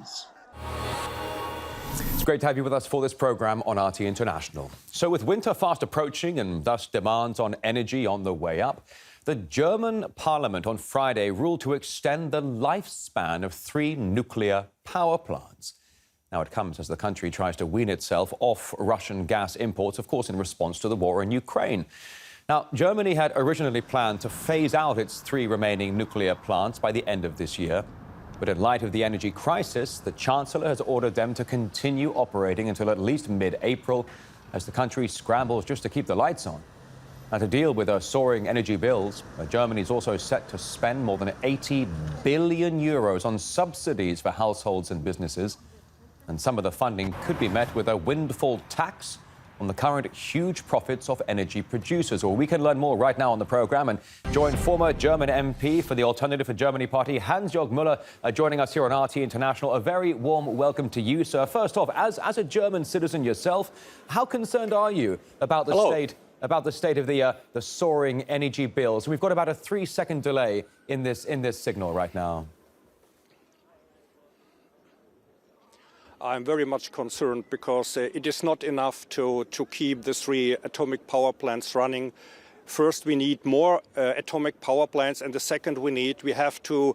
It's great to have you with us for this program on RT International. So with winter fast approaching and thus demands on energy on the way up, the German parliament on Friday ruled to extend the lifespan of 3 nuclear power plants. Now it comes as the country tries to wean itself off Russian gas imports, of course, in response to the war in Ukraine. Now, Germany had originally planned to phase out its 3 remaining nuclear plants by the end of this year. But in light of the energy crisis, the Chancellor has ordered them to continue operating until at least mid-April as the country scrambles just to keep the lights on. Now, to deal with soaring energy bills, Germany is also set to spend more than 80 billion euros on subsidies for households and businesses. And some of the funding could be met with a windfall tax on the current huge profits of energy producers. Well, we can learn more right now on the programme and join former German MP for the Alternative for Germany party, Hansjörg Müller, joining us here on RT International. A very warm welcome to you, sir. First off, as a German citizen yourself, how concerned are you about the state of the soaring energy bills? We've got about a 3-second delay in this signal right now. I'm very much concerned because it is not enough to keep the 3 atomic power plants running. First, we need more atomic power plants, and the second we have to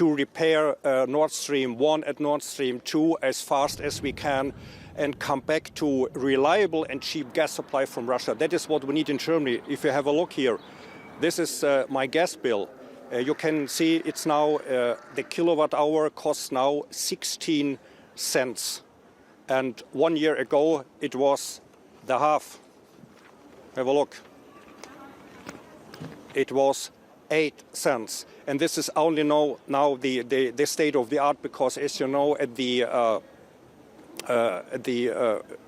repair Nord Stream 1 and Nord Stream 2 as fast as we can and come back to reliable and cheap gas supply from Russia. That is what we need in Germany. If you have a look here, this is my gas bill. You can see it's now, the kilowatt hour costs now 16 cents, and 1 year ago it was the half. Have a look. It was 8 cents, and this is only now the state of the art, because, as you know, at the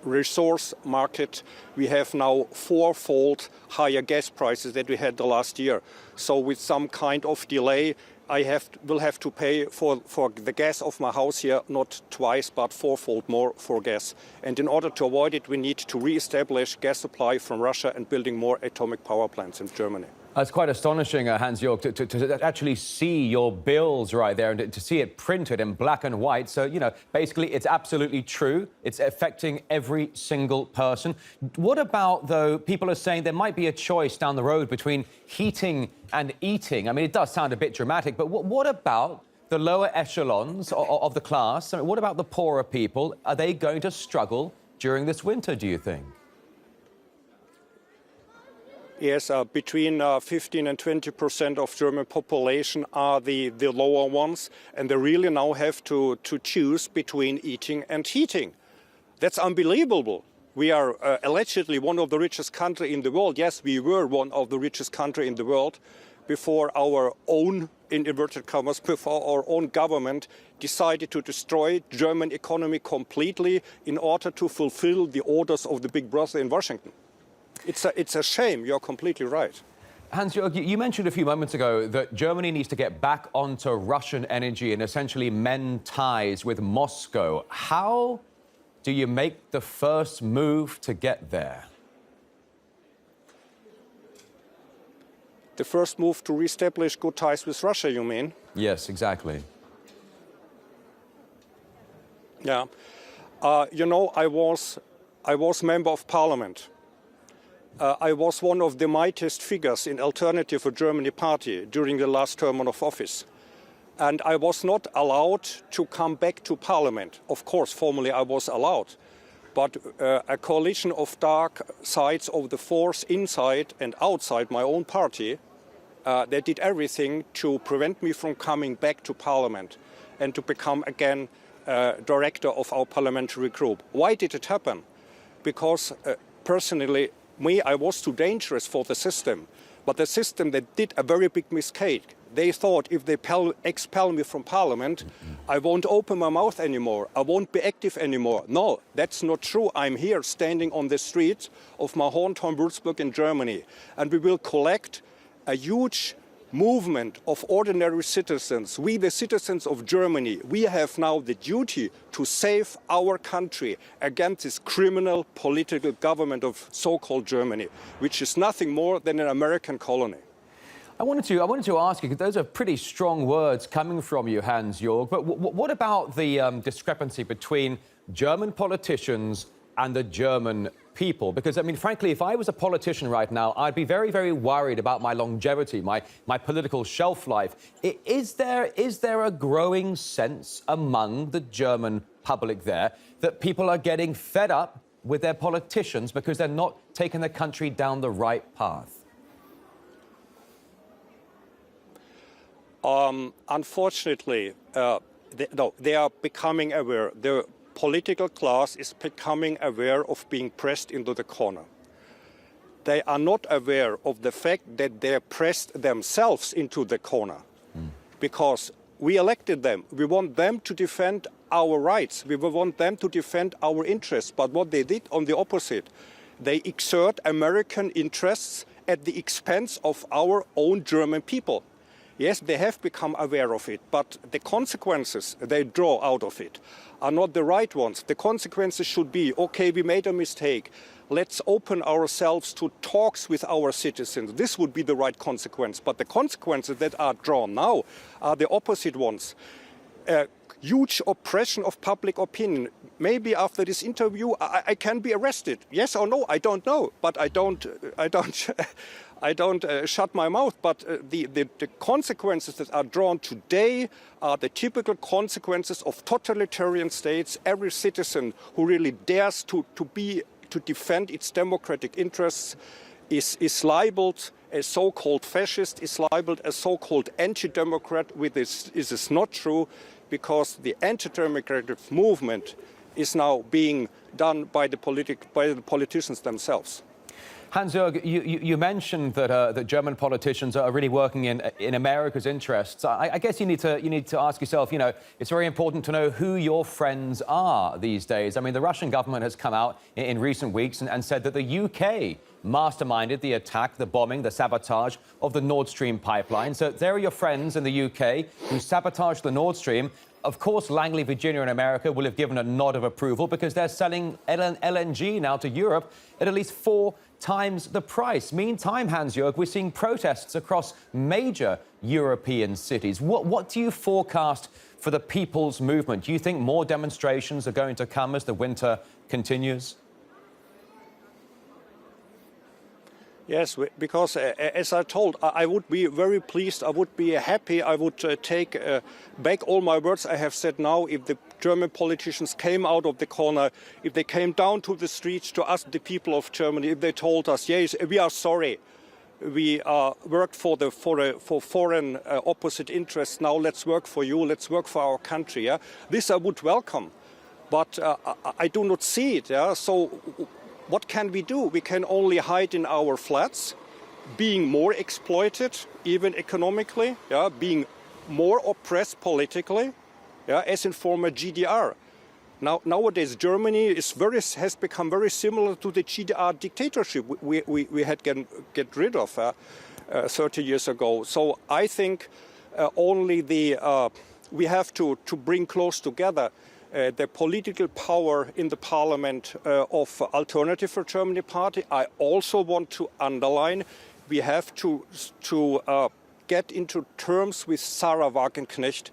resource market we have now 4-fold higher gas prices that we had the last year. So with some kind of delay, I will have to pay for the gas of my house here, not twice, but 4-fold more for gas. And in order to avoid it, we need to re-establish gas supply from Russia and building more atomic power plants in Germany. It's quite astonishing, Hansjörg, to actually see your bills right there and to see it printed in black and white. So, you know, basically it's absolutely true. It's affecting every single person. What about, though, people are saying there might be a choice down the road between heating and eating? I mean, it does sound a bit dramatic, but what about the lower echelons of the class? I mean, what about the poorer people? Are they going to struggle during this winter, do you think? Yes, between 15 and 20% of German population are the lower ones, and they really now have to choose between eating and heating. That's unbelievable. We are allegedly one of the richest countries in the world. Yes, we were one of the richest countries in the world before our own, in inverted commas, before our own government decided to destroy German economy completely in order to fulfill the orders of the big brother in Washington. It's a shame. You're completely right. Hansjörg, you mentioned a few moments ago that Germany needs to get back onto Russian energy and essentially mend ties with Moscow. How do you make the first move to get there? The first move to re-establish good ties with Russia, you mean? Yes, exactly. Yeah. You know, I was member of parliament. I was one of the mightiest figures in Alternative for Germany party during the last term of office. And I was not allowed to come back to parliament. Of course, formally I was allowed. But a coalition of dark sides of the force inside and outside my own party, they did everything to prevent me from coming back to parliament and to become again director of our parliamentary group. Why did it happen? Because personally, I was too dangerous for the system, but the system that did a very big mistake. They thought if they expel me from parliament, I won't open my mouth anymore. I won't be active anymore. No, that's not true. I'm here standing on the streets of my hometown Würzburg in Germany, and we will collect a huge movement of ordinary citizens. We, the citizens of Germany, we have now the duty to save our country against this criminal political government of so-called Germany, which is nothing more than an American colony. I wanted to ask you, because those are pretty strong words coming from you, Hansjörg, but what about the discrepancy between German politicians and the German people? Because, I mean, frankly, if I was a politician right now, I'd be very, very worried about my longevity, my political shelf life. Is there a growing sense among the German public there that people are getting fed up with their politicians because they're not taking the country down the right path? Unfortunately, they are becoming aware. The political class is becoming aware of being pressed into the corner. They are not aware of the fact that they pressed themselves into the corner. Because we elected them. We want them to defend our rights. We want them to defend our interests. But what they did on the opposite, they exert American interests at the expense of our own German people. Yes, they have become aware of it, but the consequences they draw out of it are not the right ones. The consequences should be, okay, we made a mistake. Let's open ourselves to talks with our citizens. This would be the right consequence. But the consequences that are drawn now are the opposite ones. Huge oppression of public opinion. Maybe after this interview, I can be arrested. Yes or no, I don't know. But I don't shut my mouth. But the consequences that are drawn today are the typical consequences of totalitarian states. Every citizen who really dares to defend its democratic interests is labeled a so-called fascist, is labeled a so-called anti-democrat, which is not true, because the anti-democratic movement is now being done by the politicians themselves. Hansjörg, you mentioned that German politicians are really working in America's interests. I guess you need to ask yourself, you know, it's very important to know who your friends are these days. I mean, the Russian government has come out in recent weeks and said that the UK masterminded the attack, the bombing, the sabotage of the Nord Stream pipeline. So there are your friends in the UK who sabotaged the Nord Stream. Of course, Langley, Virginia and America will have given a nod of approval because they're selling LNG now to Europe at least 4 times the price. Meantime, Hansjörg, we're seeing protests across major European cities. What do you forecast for the people's movement? Do you think more demonstrations are going to come as the winter continues? Yes, because as I told, I would be very pleased, I would be happy, I would take back all my words I have said now if the German politicians came out of the corner, if they came down to the streets to ask the people of Germany, if they told us, yes, we are sorry, we worked for foreign opposite interests, now let's work for you, let's work for our country. Yeah? This I would welcome, but I do not see it. Yeah? So what can we do? We can only hide in our flats, being more exploited, even economically, yeah, being more oppressed politically, yeah, as in former GDR. Nowadays, Germany has become very similar to the GDR dictatorship we had get rid of 30 years ago. So I think only we have to bring close together the political power in the parliament of Alternative for Germany party. I also want to underline we have to get into terms with Sarah Wagenknecht,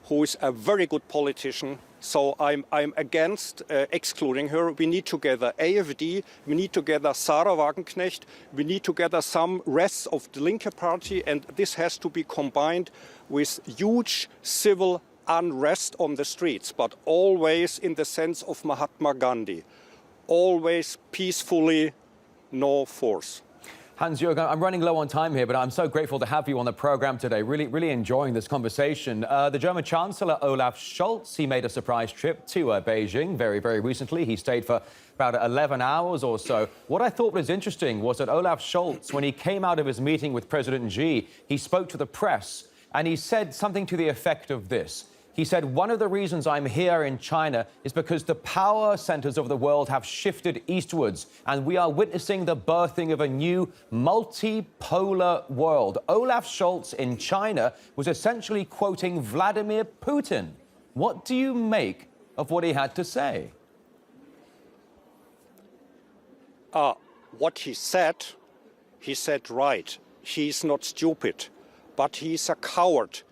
who is a very good politician. So I'm against excluding her. We need together AfD, we need together Sarah Wagenknecht, we need together some rest of the Linke party, and this has to be combined with huge civil unrest on the streets, but always in the sense of Mahatma Gandhi. Always peacefully, no force. Hansjörg, I'm running low on time here, but I'm so grateful to have you on the program today. Really enjoying this conversation. The German Chancellor Olaf Scholz, he made a surprise trip to Beijing very recently. He stayed for about 11 hours or so. What I thought was interesting was that Olaf Scholz, when he came out of his meeting with President Xi, he spoke to the press and he said something to the effect of this. He said, one of the reasons I'm here in China is because the power centers of the world have shifted eastwards, and we are witnessing the birthing of a new multipolar world. Olaf Scholz in China was essentially quoting Vladimir Putin. What do you make of what he had to say? What he said right. he's not stupid, but he's a coward.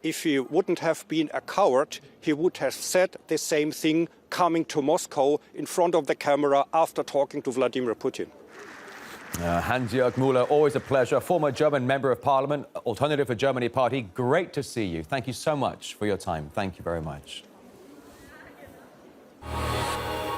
If he wouldn't have been a coward, he would have said the same thing coming to Moscow in front of the camera after talking to Vladimir Putin. Hansjörg Müller, always a pleasure. Former German Member of Parliament, Alternative for Germany Party. Great to see you. Thank you so much for your time. Thank you very much.